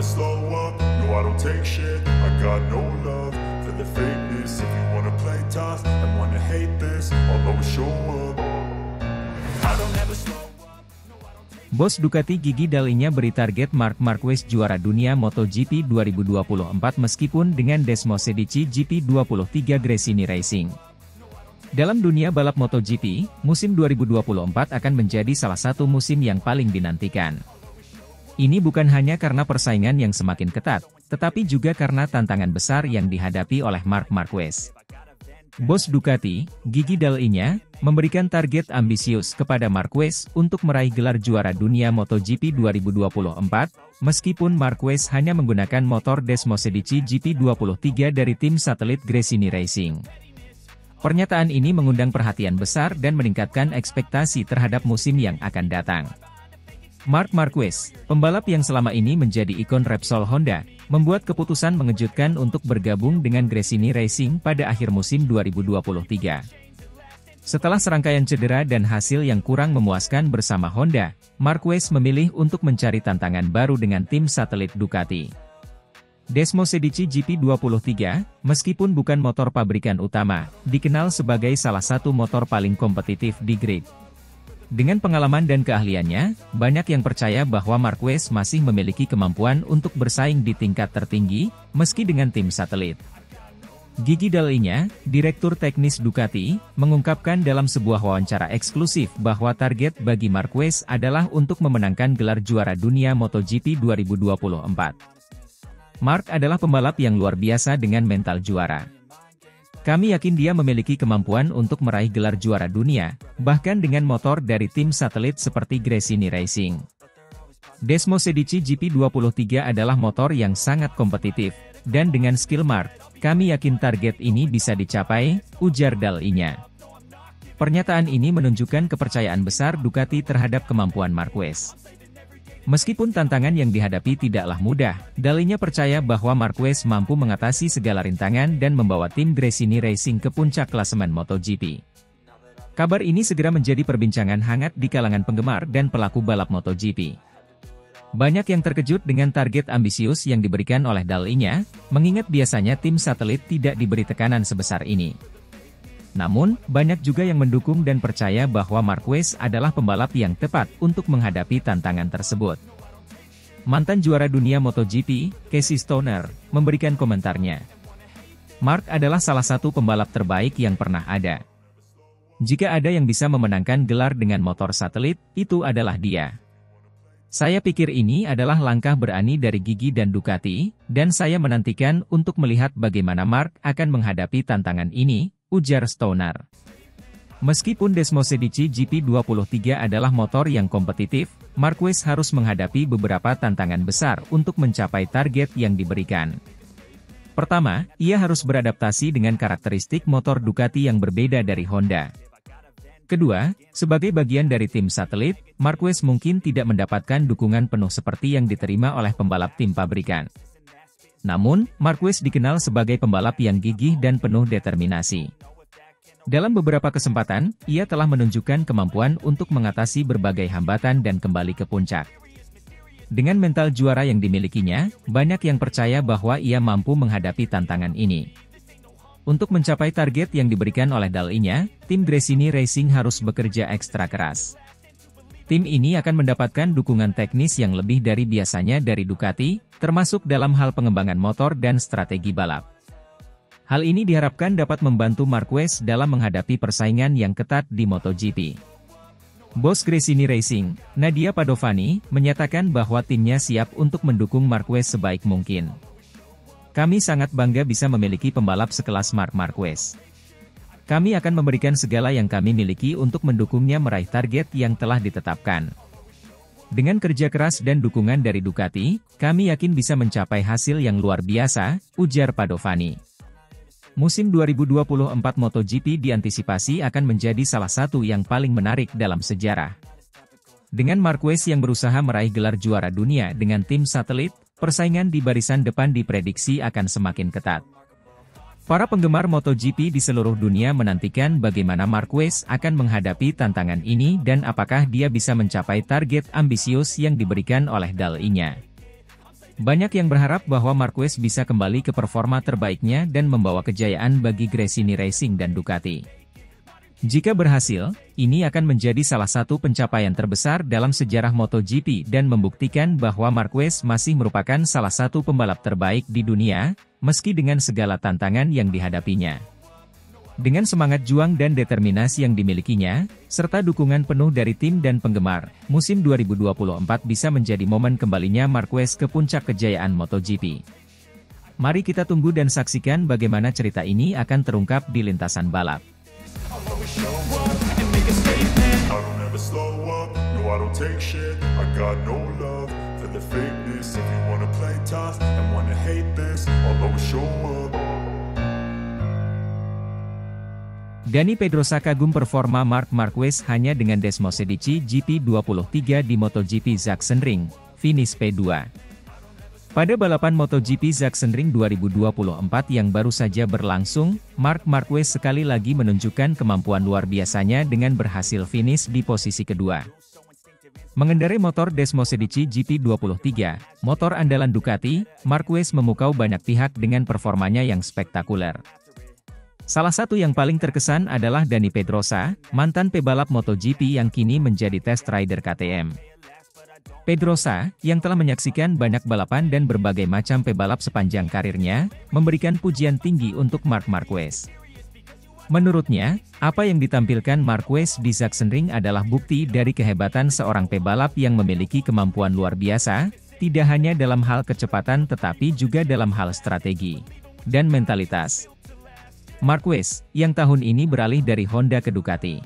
never slow up, no I don't take shit. I got no love for the fakeness. If you wanna play tough and wanna hate this, I'll always show up. I don't ever slow up. Bos Ducati Gigi Dall'Igna beri target Marc Marquez juara dunia MotoGP 2024 meskipun dengan Desmosedici GP23 Gresini Racing. Dalam dunia balap MotoGP, musim 2024 akan menjadi salah satu musim yang paling dinantikan. Ini bukan hanya karena persaingan yang semakin ketat, tetapi juga karena tantangan besar yang dihadapi oleh Marc Marquez. Bos Ducati, Gigi Dall'Igna, memberikan target ambisius kepada Marquez untuk meraih gelar juara dunia MotoGP 2024, meskipun Marquez hanya menggunakan motor Desmosedici GP23 dari tim satelit Gresini Racing. Pernyataan ini mengundang perhatian besar dan meningkatkan ekspektasi terhadap musim yang akan datang. Marc Marquez, pembalap yang selama ini menjadi ikon Repsol Honda, membuat keputusan mengejutkan untuk bergabung dengan Gresini Racing pada akhir musim 2023. Setelah serangkaian cedera dan hasil yang kurang memuaskan bersama Honda, Marquez memilih untuk mencari tantangan baru dengan tim satelit Ducati. Desmosedici GP23, meskipun bukan motor pabrikan utama, dikenal sebagai salah satu motor paling kompetitif di grid. Dengan pengalaman dan keahliannya, banyak yang percaya bahwa Marquez masih memiliki kemampuan untuk bersaing di tingkat tertinggi, meski dengan tim satelit. Gigi Dall'Igna, Direktur Teknis Ducati, mengungkapkan dalam sebuah wawancara eksklusif bahwa target bagi Marquez adalah untuk memenangkan gelar juara dunia MotoGP 2024. Marc adalah pembalap yang luar biasa dengan mental juara. Kami yakin dia memiliki kemampuan untuk meraih gelar juara dunia, bahkan dengan motor dari tim satelit seperti Gresini Racing. Desmosedici GP23 adalah motor yang sangat kompetitif, dan dengan skill Marc, kami yakin target ini bisa dicapai, ujar Dall'Igna. Pernyataan ini menunjukkan kepercayaan besar Ducati terhadap kemampuan Marquez. Meskipun tantangan yang dihadapi tidaklah mudah, Dall'Igna percaya bahwa Marquez mampu mengatasi segala rintangan dan membawa tim Gresini Racing ke puncak klasemen MotoGP. Kabar ini segera menjadi perbincangan hangat di kalangan penggemar dan pelaku balap MotoGP. Banyak yang terkejut dengan target ambisius yang diberikan oleh Dall'Igna, mengingat biasanya tim satelit tidak diberi tekanan sebesar ini. Namun, banyak juga yang mendukung dan percaya bahwa Marquez adalah pembalap yang tepat untuk menghadapi tantangan tersebut. Mantan juara dunia MotoGP, Casey Stoner, memberikan komentarnya. Marc adalah salah satu pembalap terbaik yang pernah ada. Jika ada yang bisa memenangkan gelar dengan motor satelit, itu adalah dia. Saya pikir ini adalah langkah berani dari Gigi dan Ducati, dan saya menantikan untuk melihat bagaimana Marc akan menghadapi tantangan ini, ujar Stoner. Meskipun Desmosedici GP23 adalah motor yang kompetitif, Marquez harus menghadapi beberapa tantangan besar untuk mencapai target yang diberikan. Pertama, ia harus beradaptasi dengan karakteristik motor Ducati yang berbeda dari Honda. Kedua, sebagai bagian dari tim satelit, Marquez mungkin tidak mendapatkan dukungan penuh seperti yang diterima oleh pembalap tim pabrikan. Namun, Marquez dikenal sebagai pembalap yang gigih dan penuh determinasi. Dalam beberapa kesempatan, ia telah menunjukkan kemampuan untuk mengatasi berbagai hambatan dan kembali ke puncak. Dengan mental juara yang dimilikinya, banyak yang percaya bahwa ia mampu menghadapi tantangan ini. Untuk mencapai target yang diberikan oleh Dall'Igna, tim Gresini Racing harus bekerja ekstra keras. Tim ini akan mendapatkan dukungan teknis yang lebih dari biasanya dari Ducati, termasuk dalam hal pengembangan motor dan strategi balap. Hal ini diharapkan dapat membantu Marquez dalam menghadapi persaingan yang ketat di MotoGP. Bos Gresini Racing, Nadia Padovani, menyatakan bahwa timnya siap untuk mendukung Marquez sebaik mungkin. Kami sangat bangga bisa memiliki pembalap sekelas Marc Marquez. Kami akan memberikan segala yang kami miliki untuk mendukungnya meraih target yang telah ditetapkan. Dengan kerja keras dan dukungan dari Ducati, kami yakin bisa mencapai hasil yang luar biasa, ujar Padovani. Musim 2024 MotoGP diantisipasi akan menjadi salah satu yang paling menarik dalam sejarah. Dengan Marquez yang berusaha meraih gelar juara dunia dengan tim satelit, persaingan di barisan depan diprediksi akan semakin ketat. Para penggemar MotoGP di seluruh dunia menantikan bagaimana Marquez akan menghadapi tantangan ini dan apakah dia bisa mencapai target ambisius yang diberikan oleh Dall'Igna. Banyak yang berharap bahwa Marquez bisa kembali ke performa terbaiknya dan membawa kejayaan bagi Gresini Racing dan Ducati. Jika berhasil, ini akan menjadi salah satu pencapaian terbesar dalam sejarah MotoGP dan membuktikan bahwa Marquez masih merupakan salah satu pembalap terbaik di dunia, meski dengan segala tantangan yang dihadapinya. Dengan semangat juang dan determinasi yang dimilikinya, serta dukungan penuh dari tim dan penggemar, musim 2024 bisa menjadi momen kembalinya Marquez ke puncak kejayaan MotoGP. Mari kita tunggu dan saksikan bagaimana cerita ini akan terungkap di lintasan balap. I don't ever slow up, no I don't take shit. I got no love for the fakeness. If you wanna play tough and wanna hate this, I'll always show up. Dani Pedrosa kagum performa Marc Marquez hanya dengan Desmosedici GP23 di MotoGP Sachsenring, finish P2. Pada balapan MotoGP Sachsenring 2024 yang baru saja berlangsung, Marc Marquez sekali lagi menunjukkan kemampuan luar biasanya dengan berhasil finish di posisi kedua. Mengendarai motor Desmosedici GP23, motor andalan Ducati, Marquez memukau banyak pihak dengan performanya yang spektakuler. Salah satu yang paling terkesan adalah Dani Pedrosa, mantan pebalap MotoGP yang kini menjadi test rider KTM. Pedrosa, yang telah menyaksikan banyak balapan dan berbagai macam pebalap sepanjang karirnya, memberikan pujian tinggi untuk Marc Marquez. Menurutnya, apa yang ditampilkan Marquez di Sachsenring adalah bukti dari kehebatan seorang pebalap yang memiliki kemampuan luar biasa, tidak hanya dalam hal kecepatan tetapi juga dalam hal strategi dan mentalitas. Marquez, yang tahun ini beralih dari Honda ke Ducati,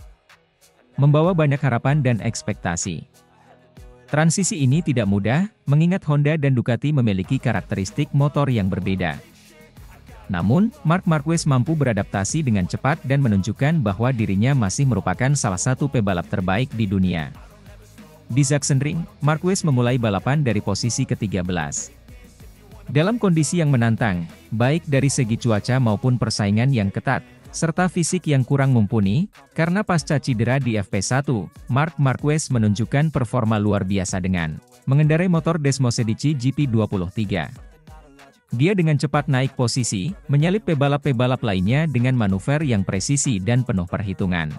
membawa banyak harapan dan ekspektasi. Transisi ini tidak mudah, mengingat Honda dan Ducati memiliki karakteristik motor yang berbeda. Namun, Marc Marquez mampu beradaptasi dengan cepat dan menunjukkan bahwa dirinya masih merupakan salah satu pebalap terbaik di dunia. Di Sachsenring, Marquez memulai balapan dari posisi ke-13. Dalam kondisi yang menantang, baik dari segi cuaca maupun persaingan yang ketat, serta fisik yang kurang mumpuni, karena pasca cedera di FP1, Marc Marquez menunjukkan performa luar biasa dengan mengendarai motor Desmosedici GP23. Dia dengan cepat naik posisi, menyalip pebalap-pebalap lainnya dengan manuver yang presisi dan penuh perhitungan.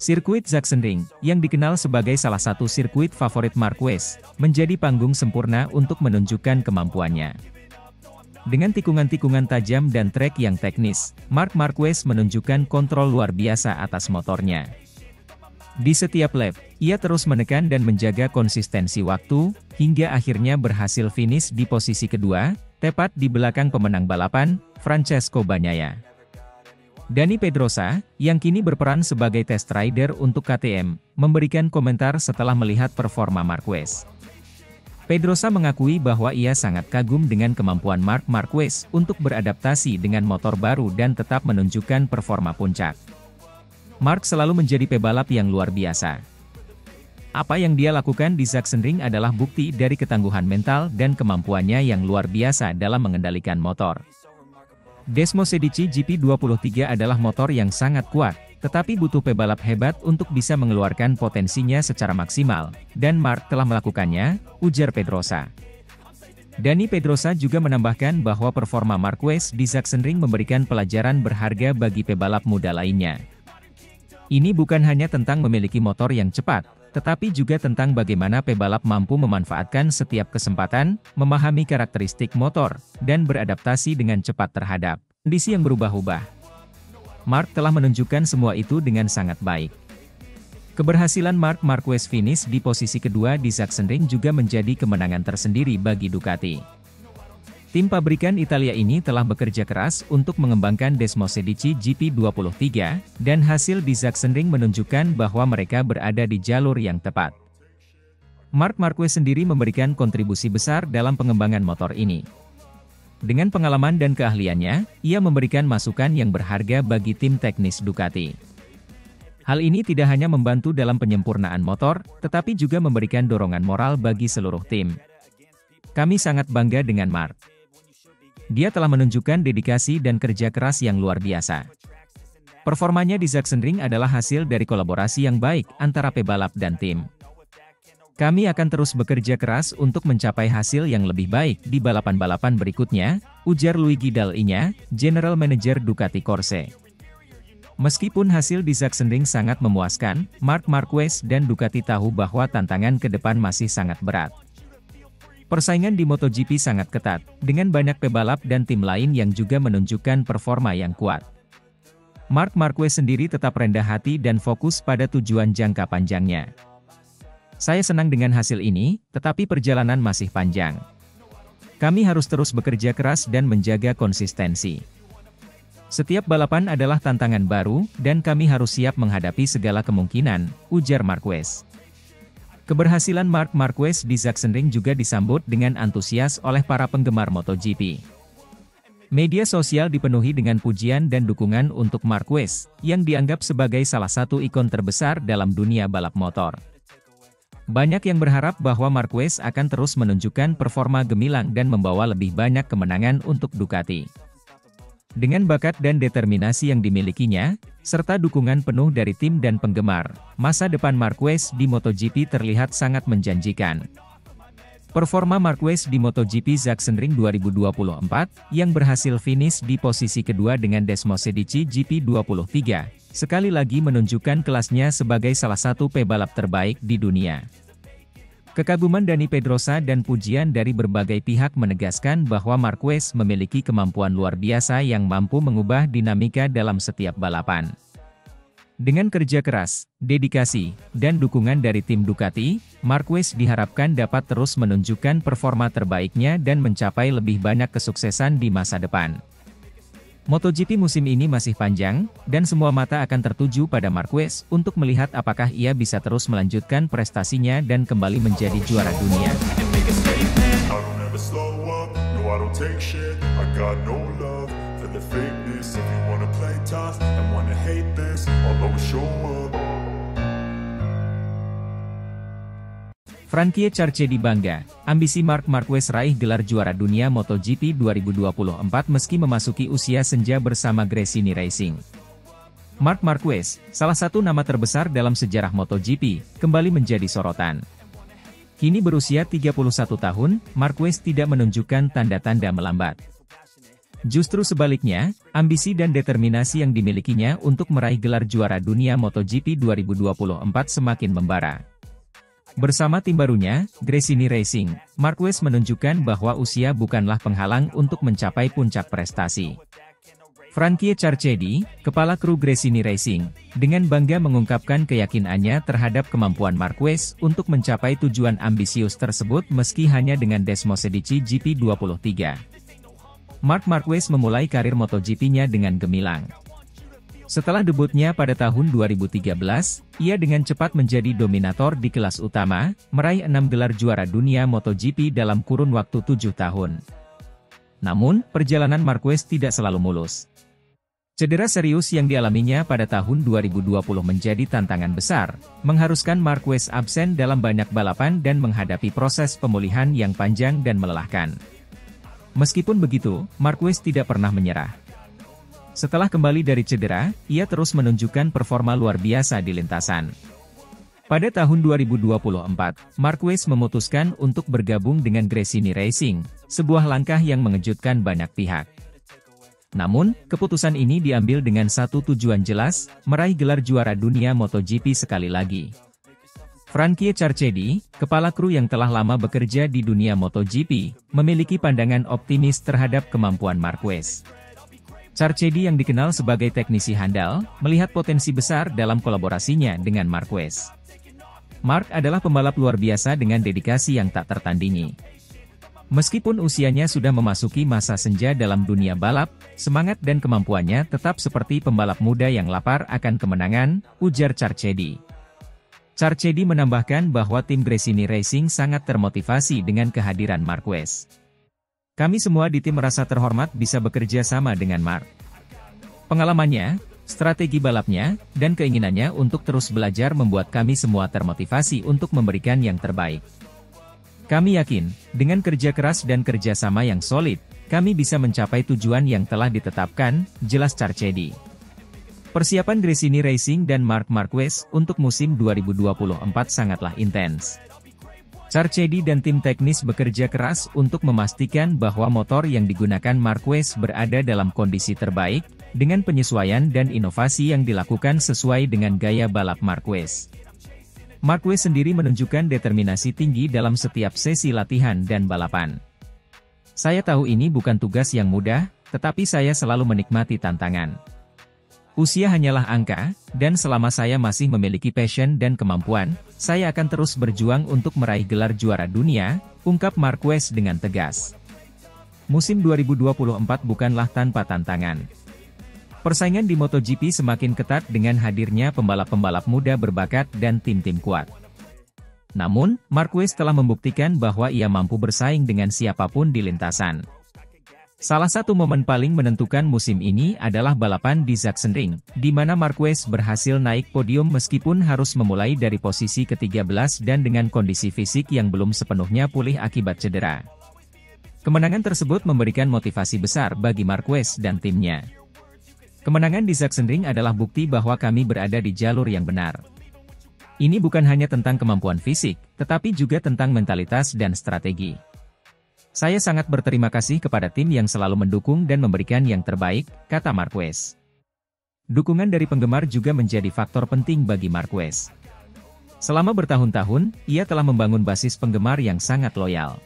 Sirkuit Sachsenring, yang dikenal sebagai salah satu sirkuit favorit Marquez, menjadi panggung sempurna untuk menunjukkan kemampuannya. Dengan tikungan-tikungan tajam dan trek yang teknis, Marc Marquez menunjukkan kontrol luar biasa atas motornya. Di setiap lap, ia terus menekan dan menjaga konsistensi waktu, hingga akhirnya berhasil finish di posisi kedua, tepat di belakang pemenang balapan, Francesco Bagnaia. Dani Pedrosa, yang kini berperan sebagai test rider untuk KTM, memberikan komentar setelah melihat performa Marquez. Pedrosa mengakui bahwa ia sangat kagum dengan kemampuan Marc Marquez untuk beradaptasi dengan motor baru dan tetap menunjukkan performa puncak. Marc selalu menjadi pebalap yang luar biasa. Apa yang dia lakukan di Sachsenring adalah bukti dari ketangguhan mental dan kemampuannya yang luar biasa dalam mengendalikan motor. Desmosedici GP23 adalah motor yang sangat kuat, tetapi butuh pebalap hebat untuk bisa mengeluarkan potensinya secara maksimal, dan Marc telah melakukannya, ujar Pedrosa. Dani Pedrosa juga menambahkan bahwa performa Marquez di Sachsenring memberikan pelajaran berharga bagi pebalap muda lainnya. Ini bukan hanya tentang memiliki motor yang cepat, tetapi juga tentang bagaimana pebalap mampu memanfaatkan setiap kesempatan, memahami karakteristik motor, dan beradaptasi dengan cepat terhadap kondisi yang berubah-ubah. Marc telah menunjukkan semua itu dengan sangat baik. Keberhasilan Marc Marquez finish di posisi kedua di Sachsenring juga menjadi kemenangan tersendiri bagi Ducati. Tim pabrikan Italia ini telah bekerja keras untuk mengembangkan Desmosedici GP23, dan hasil di Sachsenring menunjukkan bahwa mereka berada di jalur yang tepat. Marc Marquez sendiri memberikan kontribusi besar dalam pengembangan motor ini. Dengan pengalaman dan keahliannya, ia memberikan masukan yang berharga bagi tim teknis Ducati. Hal ini tidak hanya membantu dalam penyempurnaan motor, tetapi juga memberikan dorongan moral bagi seluruh tim. Kami sangat bangga dengan Marc. Dia telah menunjukkan dedikasi dan kerja keras yang luar biasa. Performanya di Sachsenring adalah hasil dari kolaborasi yang baik antara pebalap dan tim. Kami akan terus bekerja keras untuk mencapai hasil yang lebih baik di balapan-balapan berikutnya, ujar Luigi Dall'Igna, General Manager Ducati Corse. Meskipun hasil di Sachsenring sangat memuaskan, Marc Marquez dan Ducati tahu bahwa tantangan ke depan masih sangat berat. Persaingan di MotoGP sangat ketat, dengan banyak pebalap dan tim lain yang juga menunjukkan performa yang kuat. Marc Marquez sendiri tetap rendah hati dan fokus pada tujuan jangka panjangnya. Saya senang dengan hasil ini, tetapi perjalanan masih panjang. Kami harus terus bekerja keras dan menjaga konsistensi. Setiap balapan adalah tantangan baru, dan kami harus siap menghadapi segala kemungkinan, ujar Marquez. Keberhasilan Marc Marquez di Sachsenring juga disambut dengan antusias oleh para penggemar MotoGP. Media sosial dipenuhi dengan pujian dan dukungan untuk Marquez, yang dianggap sebagai salah satu ikon terbesar dalam dunia balap motor. Banyak yang berharap bahwa Marquez akan terus menunjukkan performa gemilang dan membawa lebih banyak kemenangan untuk Ducati. Dengan bakat dan determinasi yang dimilikinya, serta dukungan penuh dari tim dan penggemar, masa depan Marquez di MotoGP terlihat sangat menjanjikan. Performa Marquez di MotoGP Sachsenring 2024, yang berhasil finish di posisi kedua dengan Desmosedici GP23, sekali lagi menunjukkan kelasnya sebagai salah satu pebalap terbaik di dunia. Kekaguman Dani Pedrosa dan pujian dari berbagai pihak menegaskan bahwa Marquez memiliki kemampuan luar biasa yang mampu mengubah dinamika dalam setiap balapan. Dengan kerja keras, dedikasi, dan dukungan dari tim Ducati, Marquez diharapkan dapat terus menunjukkan performa terbaiknya dan mencapai lebih banyak kesuksesan di masa depan. MotoGP musim ini masih panjang, dan semua mata akan tertuju pada Marquez untuk melihat apakah ia bisa terus melanjutkan prestasinya dan kembali menjadi juara dunia. Frankie Charchedi bangga, ambisi Marc Marquez raih gelar juara dunia MotoGP 2024 meski memasuki usia senja bersama Gresini Racing. Marc Marquez, salah satu nama terbesar dalam sejarah MotoGP, kembali menjadi sorotan. Kini berusia 31 tahun, Marquez tidak menunjukkan tanda-tanda melambat. Justru sebaliknya, ambisi dan determinasi yang dimilikinya untuk meraih gelar juara dunia MotoGP 2024 semakin membara. Bersama tim barunya, Gresini Racing, Marquez menunjukkan bahwa usia bukanlah penghalang untuk mencapai puncak prestasi. Frankie Charchedi, kepala kru Gresini Racing, dengan bangga mengungkapkan keyakinannya terhadap kemampuan Marquez untuk mencapai tujuan ambisius tersebut meski hanya dengan Desmosedici GP23. Marc Marquez memulai karir MotoGP-nya dengan gemilang. Setelah debutnya pada tahun 2013, ia dengan cepat menjadi dominator di kelas utama, meraih 6 gelar juara dunia MotoGP dalam kurun waktu 7 tahun. Namun, perjalanan Marquez tidak selalu mulus. Cedera serius yang dialaminya pada tahun 2020 menjadi tantangan besar, mengharuskan Marquez absen dalam banyak balapan dan menghadapi proses pemulihan yang panjang dan melelahkan. Meskipun begitu, Marquez tidak pernah menyerah. Setelah kembali dari cedera, ia terus menunjukkan performa luar biasa di lintasan. Pada tahun 2024, Marquez memutuskan untuk bergabung dengan Gresini Racing, sebuah langkah yang mengejutkan banyak pihak. Namun, keputusan ini diambil dengan satu tujuan jelas, meraih gelar juara dunia MotoGP sekali lagi. Frankie Charchedi, kepala kru yang telah lama bekerja di dunia MotoGP, memiliki pandangan optimis terhadap kemampuan Marquez. Charchedi yang dikenal sebagai teknisi handal, melihat potensi besar dalam kolaborasinya dengan Marquez. Marc adalah pembalap luar biasa dengan dedikasi yang tak tertandingi. Meskipun usianya sudah memasuki masa senja dalam dunia balap, semangat dan kemampuannya tetap seperti pembalap muda yang lapar akan kemenangan, ujar Charchedi. Charchedi menambahkan bahwa tim Gresini Racing sangat termotivasi dengan kehadiran Marquez. Kami semua di tim merasa terhormat bisa bekerja sama dengan Marc. Pengalamannya, strategi balapnya, dan keinginannya untuk terus belajar membuat kami semua termotivasi untuk memberikan yang terbaik. Kami yakin, dengan kerja keras dan kerjasama yang solid, kami bisa mencapai tujuan yang telah ditetapkan, jelas Charchedi. Persiapan Gresini Racing dan Marc Marquez untuk musim 2024 sangatlah intens. Carchedi dan tim teknis bekerja keras untuk memastikan bahwa motor yang digunakan Marquez berada dalam kondisi terbaik, dengan penyesuaian dan inovasi yang dilakukan sesuai dengan gaya balap Marquez. Marquez sendiri menunjukkan determinasi tinggi dalam setiap sesi latihan dan balapan. Saya tahu ini bukan tugas yang mudah, tetapi saya selalu menikmati tantangan. Usia hanyalah angka, dan selama saya masih memiliki passion dan kemampuan, saya akan terus berjuang untuk meraih gelar juara dunia, ungkap Marquez dengan tegas. Musim 2024 bukanlah tanpa tantangan. Persaingan di MotoGP semakin ketat dengan hadirnya pembalap-pembalap muda berbakat dan tim-tim kuat. Namun, Marquez telah membuktikan bahwa ia mampu bersaing dengan siapapun di lintasan. Salah satu momen paling menentukan musim ini adalah balapan di Sachsenring, di mana Marquez berhasil naik podium meskipun harus memulai dari posisi ke-13 dan dengan kondisi fisik yang belum sepenuhnya pulih akibat cedera. Kemenangan tersebut memberikan motivasi besar bagi Marquez dan timnya. Kemenangan di Sachsenring adalah bukti bahwa kami berada di jalur yang benar. Ini bukan hanya tentang kemampuan fisik, tetapi juga tentang mentalitas dan strategi. Saya sangat berterima kasih kepada tim yang selalu mendukung dan memberikan yang terbaik, kata Marquez. Dukungan dari penggemar juga menjadi faktor penting bagi Marquez. Selama bertahun-tahun, ia telah membangun basis penggemar yang sangat loyal.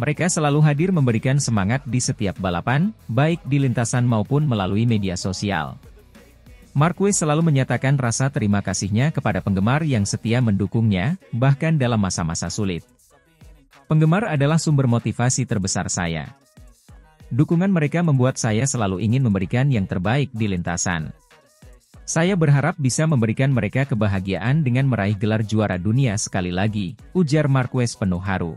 Mereka selalu hadir memberikan semangat di setiap balapan, baik di lintasan maupun melalui media sosial. Marquez selalu menyatakan rasa terima kasihnya kepada penggemar yang setia mendukungnya, bahkan dalam masa-masa sulit. Penggemar adalah sumber motivasi terbesar saya. Dukungan mereka membuat saya selalu ingin memberikan yang terbaik di lintasan. Saya berharap bisa memberikan mereka kebahagiaan dengan meraih gelar juara dunia sekali lagi, ujar Marquez penuh haru.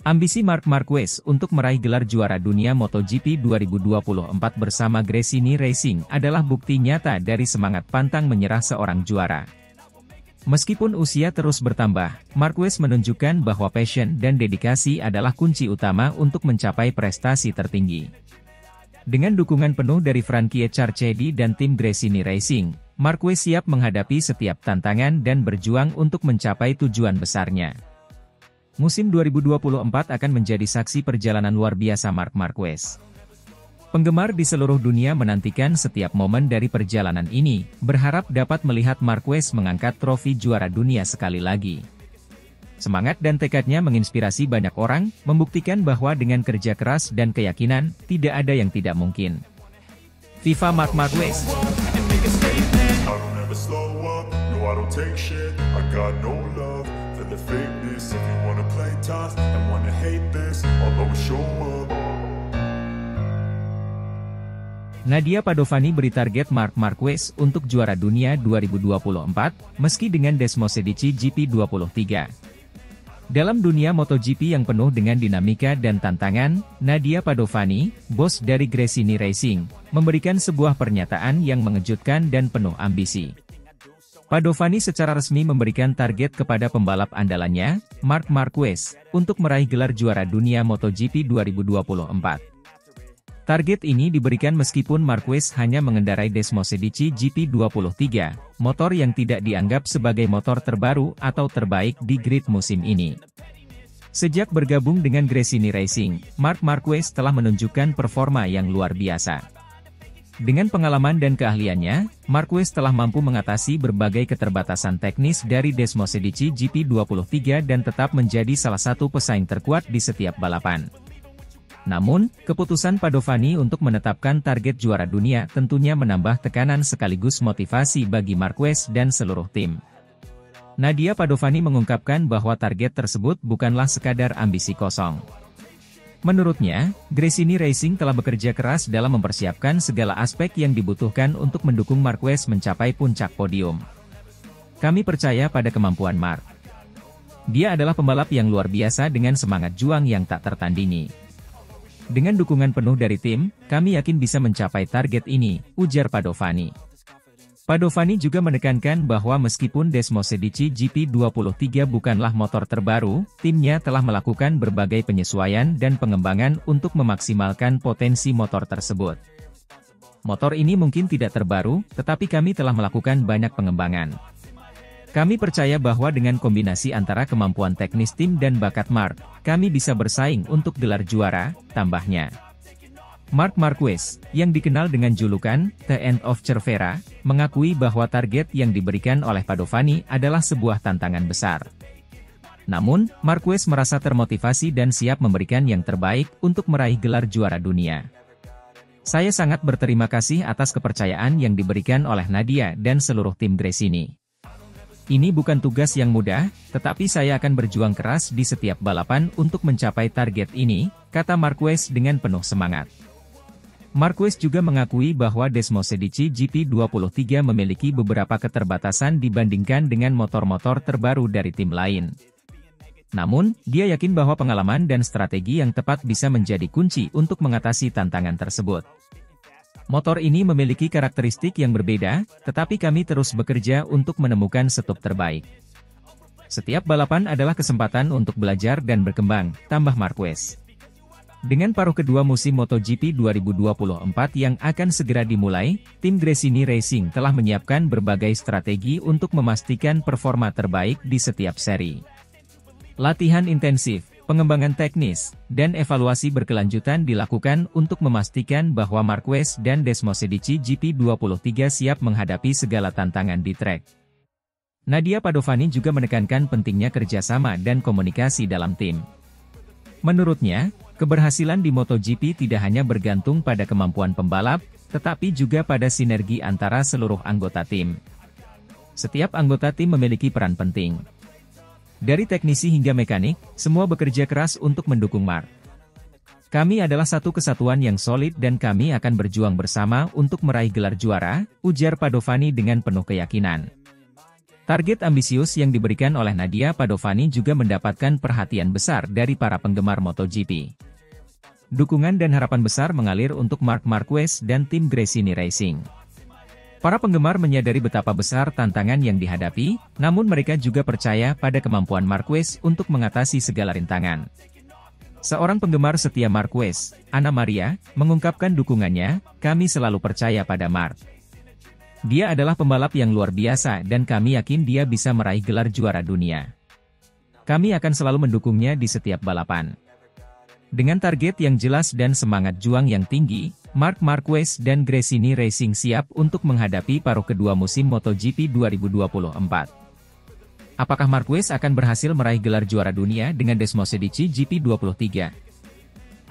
Ambisi Marc Marquez untuk meraih gelar juara dunia MotoGP 2024 bersama Gresini Racing adalah bukti nyata dari semangat pantang menyerah seorang juara. Meskipun usia terus bertambah, Marquez menunjukkan bahwa passion dan dedikasi adalah kunci utama untuk mencapai prestasi tertinggi. Dengan dukungan penuh dari Frankie Carchedi dan tim Gresini Racing, Marquez siap menghadapi setiap tantangan dan berjuang untuk mencapai tujuan besarnya. Musim 2024 akan menjadi saksi perjalanan luar biasa Marc Marquez. Penggemar di seluruh dunia menantikan setiap momen dari perjalanan ini, berharap dapat melihat Marquez mengangkat trofi juara dunia sekali lagi. Semangat dan tekadnya menginspirasi banyak orang, membuktikan bahwa dengan kerja keras dan keyakinan, tidak ada yang tidak mungkin. Viva Marc Marquez! Nadia Padovani beri target Marc Marquez untuk juara dunia 2024, meski dengan Desmosedici GP23. Dalam dunia MotoGP yang penuh dengan dinamika dan tantangan, Nadia Padovani, bos dari Gresini Racing, memberikan sebuah pernyataan yang mengejutkan dan penuh ambisi. Padovani secara resmi memberikan target kepada pembalap andalannya, Marc Marquez, untuk meraih gelar juara dunia MotoGP 2024. Target ini diberikan meskipun Marquez hanya mengendarai Desmosedici GP23, motor yang tidak dianggap sebagai motor terbaru atau terbaik di grid musim ini. Sejak bergabung dengan Gresini Racing, Marc Marquez telah menunjukkan performa yang luar biasa. Dengan pengalaman dan keahliannya, Marquez telah mampu mengatasi berbagai keterbatasan teknis dari Desmosedici GP23 dan tetap menjadi salah satu pesaing terkuat di setiap balapan. Namun, keputusan Padovani untuk menetapkan target juara dunia tentunya menambah tekanan sekaligus motivasi bagi Marquez dan seluruh tim. Nadia Padovani mengungkapkan bahwa target tersebut bukanlah sekadar ambisi kosong. Menurutnya, Gresini Racing telah bekerja keras dalam mempersiapkan segala aspek yang dibutuhkan untuk mendukung Marquez mencapai puncak podium. Kami percaya pada kemampuan Marc. Dia adalah pembalap yang luar biasa dengan semangat juang yang tak tertandingi. Dengan dukungan penuh dari tim, kami yakin bisa mencapai target ini, ujar Padovani. Padovani juga menekankan bahwa meskipun Desmosedici GP23 bukanlah motor terbaru, timnya telah melakukan berbagai penyesuaian dan pengembangan untuk memaksimalkan potensi motor tersebut. Motor ini mungkin tidak terbaru, tetapi kami telah melakukan banyak pengembangan. Kami percaya bahwa dengan kombinasi antara kemampuan teknis tim dan bakat Marc, kami bisa bersaing untuk gelar juara, tambahnya. Marc Marquez, yang dikenal dengan julukan The End of Cervera, mengakui bahwa target yang diberikan oleh Padovani adalah sebuah tantangan besar. Namun, Marquez merasa termotivasi dan siap memberikan yang terbaik untuk meraih gelar juara dunia. Saya sangat berterima kasih atas kepercayaan yang diberikan oleh Nadia dan seluruh tim Gresini. Ini bukan tugas yang mudah, tetapi saya akan berjuang keras di setiap balapan untuk mencapai target ini, kata Marquez dengan penuh semangat. Marquez juga mengakui bahwa Desmosedici GP23 memiliki beberapa keterbatasan dibandingkan dengan motor-motor terbaru dari tim lain. Namun, dia yakin bahwa pengalaman dan strategi yang tepat bisa menjadi kunci untuk mengatasi tantangan tersebut. Motor ini memiliki karakteristik yang berbeda, tetapi kami terus bekerja untuk menemukan setup terbaik. Setiap balapan adalah kesempatan untuk belajar dan berkembang, tambah Marquez. Dengan paruh kedua musim MotoGP 2024 yang akan segera dimulai, tim Gresini Racing telah menyiapkan berbagai strategi untuk memastikan performa terbaik di setiap seri. Latihan intensif, pengembangan teknis, dan evaluasi berkelanjutan dilakukan untuk memastikan bahwa Marquez dan Desmosedici GP23 siap menghadapi segala tantangan di trek. Nadia Padovani juga menekankan pentingnya kerjasama dan komunikasi dalam tim. Menurutnya, keberhasilan di MotoGP tidak hanya bergantung pada kemampuan pembalap, tetapi juga pada sinergi antara seluruh anggota tim. Setiap anggota tim memiliki peran penting. Dari teknisi hingga mekanik, semua bekerja keras untuk mendukung Marc. Kami adalah satu kesatuan yang solid dan kami akan berjuang bersama untuk meraih gelar juara, ujar Padovani dengan penuh keyakinan. Target ambisius yang diberikan oleh Nadia Padovani juga mendapatkan perhatian besar dari para penggemar MotoGP. Dukungan dan harapan besar mengalir untuk Marc Marquez dan tim Gresini Racing. Para penggemar menyadari betapa besar tantangan yang dihadapi, namun mereka juga percaya pada kemampuan Marquez untuk mengatasi segala rintangan. Seorang penggemar setia Marquez, Ana Maria, mengungkapkan dukungannya, "Kami selalu percaya pada Marc. Dia adalah pembalap yang luar biasa dan kami yakin dia bisa meraih gelar juara dunia. Kami akan selalu mendukungnya di setiap balapan." Dengan target yang jelas dan semangat juang yang tinggi, Marc Marquez dan Gresini Racing siap untuk menghadapi paruh kedua musim MotoGP 2024. Apakah Marquez akan berhasil meraih gelar juara dunia dengan Desmosedici GP23?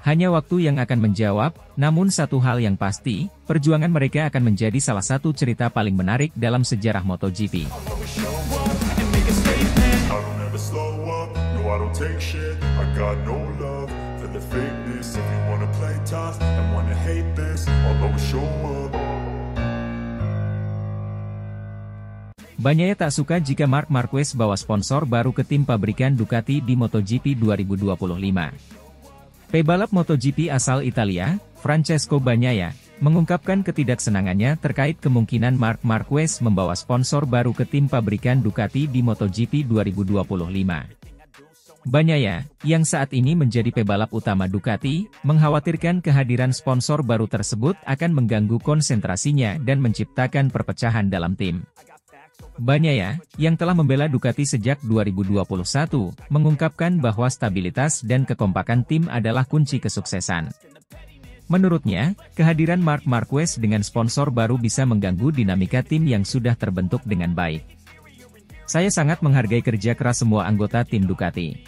Hanya waktu yang akan menjawab, namun satu hal yang pasti, perjuangan mereka akan menjadi salah satu cerita paling menarik dalam sejarah MotoGP. Bagnaia tak suka jika Marc Marquez bawa sponsor baru ke tim pabrikan Ducati di MotoGP 2025. Pebalap MotoGP asal Italia, Francesco Bagnaia, mengungkapkan ketidaksenangannya terkait kemungkinan Marc Marquez membawa sponsor baru ke tim pabrikan Ducati di MotoGP 2025. Bagnaia, yang saat ini menjadi pebalap utama Ducati, mengkhawatirkan kehadiran sponsor baru tersebut akan mengganggu konsentrasinya dan menciptakan perpecahan dalam tim. Bagnaia, yang telah membela Ducati sejak 2021, mengungkapkan bahwa stabilitas dan kekompakan tim adalah kunci kesuksesan. Menurutnya, kehadiran Marc Marquez dengan sponsor baru bisa mengganggu dinamika tim yang sudah terbentuk dengan baik. "Saya sangat menghargai kerja keras semua anggota tim Ducati.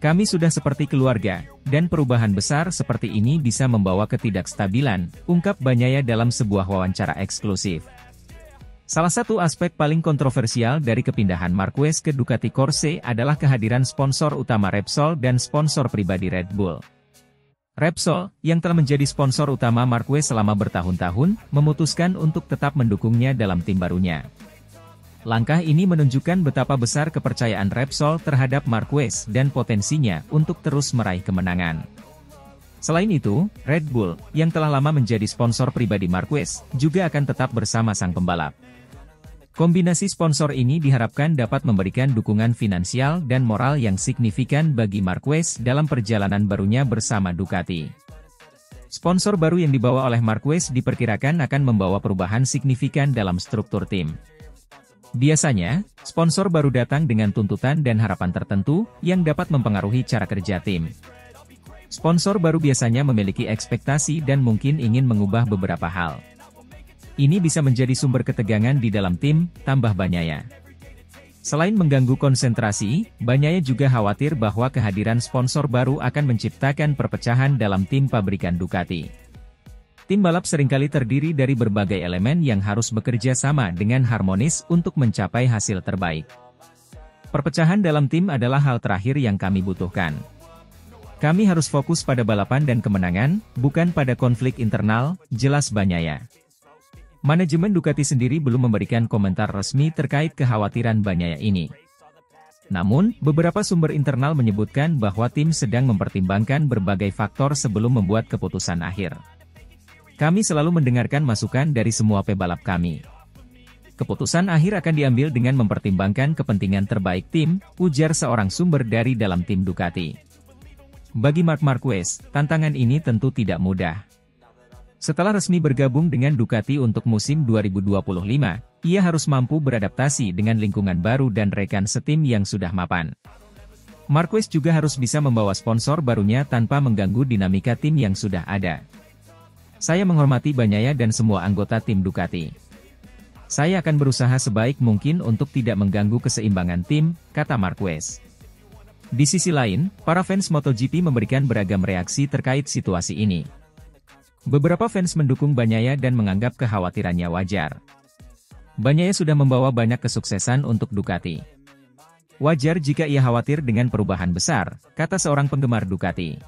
Kami sudah seperti keluarga, dan perubahan besar seperti ini bisa membawa ketidakstabilan," ungkap Bagnaia dalam sebuah wawancara eksklusif. Salah satu aspek paling kontroversial dari kepindahan Marquez ke Ducati Corse adalah kehadiran sponsor utama Repsol dan sponsor pribadi Red Bull. Repsol, yang telah menjadi sponsor utama Marquez selama bertahun-tahun, memutuskan untuk tetap mendukungnya dalam tim barunya. Langkah ini menunjukkan betapa besar kepercayaan Repsol terhadap Marquez dan potensinya untuk terus meraih kemenangan. Selain itu, Red Bull, yang telah lama menjadi sponsor pribadi Marquez, juga akan tetap bersama sang pembalap. Kombinasi sponsor ini diharapkan dapat memberikan dukungan finansial dan moral yang signifikan bagi Marquez dalam perjalanan barunya bersama Ducati. Sponsor baru yang dibawa oleh Marquez diperkirakan akan membawa perubahan signifikan dalam struktur tim. Biasanya, sponsor baru datang dengan tuntutan dan harapan tertentu yang dapat mempengaruhi cara kerja tim. Sponsor baru biasanya memiliki ekspektasi dan mungkin ingin mengubah beberapa hal. Ini bisa menjadi sumber ketegangan di dalam tim, tambah Bagnaia. Selain mengganggu konsentrasi, Bagnaia juga khawatir bahwa kehadiran sponsor baru akan menciptakan perpecahan dalam tim pabrikan Ducati. Tim balap seringkali terdiri dari berbagai elemen yang harus bekerja sama dengan harmonis untuk mencapai hasil terbaik. Perpecahan dalam tim adalah hal terakhir yang kami butuhkan. Kami harus fokus pada balapan dan kemenangan, bukan pada konflik internal, jelas Bagnaia. Manajemen Ducati sendiri belum memberikan komentar resmi terkait kekhawatiran Bagnaia ini. Namun, beberapa sumber internal menyebutkan bahwa tim sedang mempertimbangkan berbagai faktor sebelum membuat keputusan akhir. Kami selalu mendengarkan masukan dari semua pebalap kami. Keputusan akhir akan diambil dengan mempertimbangkan kepentingan terbaik tim, ujar seorang sumber dari dalam tim Ducati. Bagi Marc Marquez, tantangan ini tentu tidak mudah. Setelah resmi bergabung dengan Ducati untuk musim 2025, ia harus mampu beradaptasi dengan lingkungan baru dan rekan setim yang sudah mapan. Marquez juga harus bisa membawa sponsor barunya tanpa mengganggu dinamika tim yang sudah ada. Saya menghormati Bagnaia dan semua anggota tim Ducati. Saya akan berusaha sebaik mungkin untuk tidak mengganggu keseimbangan tim, kata Marquez. Di sisi lain, para fans MotoGP memberikan beragam reaksi terkait situasi ini. Beberapa fans mendukung Bagnaia dan menganggap kekhawatirannya wajar. Bagnaia sudah membawa banyak kesuksesan untuk Ducati. Wajar jika ia khawatir dengan perubahan besar, kata seorang penggemar Ducati.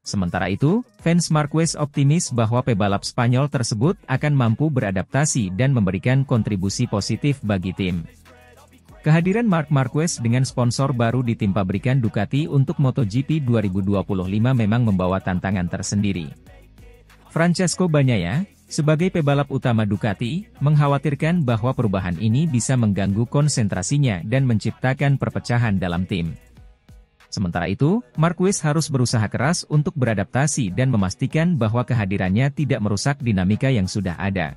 Sementara itu, fans Marquez optimis bahwa pebalap Spanyol tersebut akan mampu beradaptasi dan memberikan kontribusi positif bagi tim. Kehadiran Marc Marquez dengan sponsor baru di tim pabrikan Ducati untuk MotoGP 2025 memang membawa tantangan tersendiri. Francesco Bagnaia, sebagai pebalap utama Ducati, mengkhawatirkan bahwa perubahan ini bisa mengganggu konsentrasinya dan menciptakan perpecahan dalam tim. Sementara itu, Marquez harus berusaha keras untuk beradaptasi dan memastikan bahwa kehadirannya tidak merusak dinamika yang sudah ada.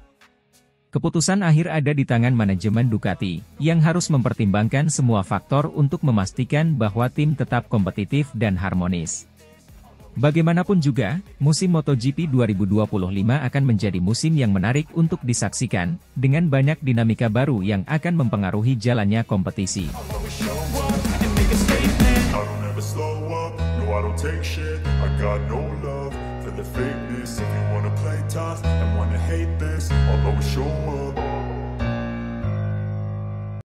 Keputusan akhir ada di tangan manajemen Ducati, yang harus mempertimbangkan semua faktor untuk memastikan bahwa tim tetap kompetitif dan harmonis. Bagaimanapun juga, musim MotoGP 2025 akan menjadi musim yang menarik untuk disaksikan, dengan banyak dinamika baru yang akan mempengaruhi jalannya kompetisi. For the fakeness, if you wanna play tough and wanna hate this, I'll always show up.